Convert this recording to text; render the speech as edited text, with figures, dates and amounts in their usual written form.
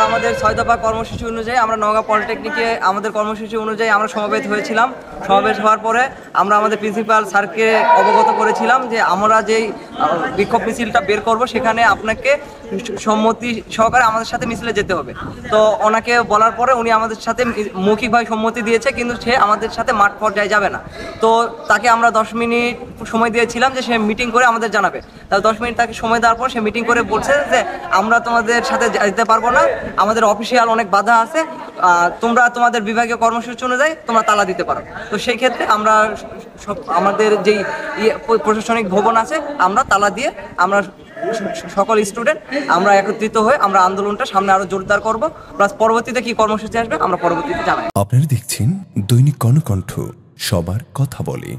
আমাদের 6 দফা কর্মসূচি অনুযায়ী আমরা নওগাঁ পলিটেকনিকে আমাদের কর্মসূচি অনুযায়ী আমরা সমবেত হয়েছিলাম। সমাবেশ হওয়ার পরে আমরা আমাদের প্রিন্সিপাল স্যারকে অবগত করেছিলাম যে আমরা যেই বিক্ষোভ মিছিলটা বের করব সেখানে আপনাকে সম্মতি সহকারে আমাদের সাথে মিছিলে যেতে হবে। তো ওনাকে বলার পরে উনি আমাদের সাথে মৌখিকভাবে সম্মতি দিয়েছে, কিন্তু সে আমাদের সাথে মাঠ পর্যায়ে যাবে না। তো তাকে আমরা 10 মিনিট সময় দিয়েছিলাম যে সে মিটিং করে আমাদের জানাবে। তাহলে 10 মিনিট তাকে সময় দেওয়ার পর সে মিটিং করে বলছে যে আমরা তোমাদের সাথে যেতে পারবো না, আমাদের অফিসিয়াল অনেক বাধা আছে, তোমরা তোমাদের বিভাগীয় কর্মসূচি অনুযায়ী তোমরা তালা দিতে পারো। তো সেই ক্ষেত্রে আমরা আমাদের যেই প্রশাসনিক ভবন আছে আমরা তালা দিয়ে আমরা সকল স্টুডেন্ট আমরা একত্রিত হয়ে আমরা আন্দোলনটা সামনে আরো জোরদার করব। প্লাস পরবর্তীতে কি কর্মসূচি আসবে আমরা পরবর্তীতে জানাই। আপনারা দেখছেন দৈনিক কর্ণকণ্ঠ, সবার কথা বলে।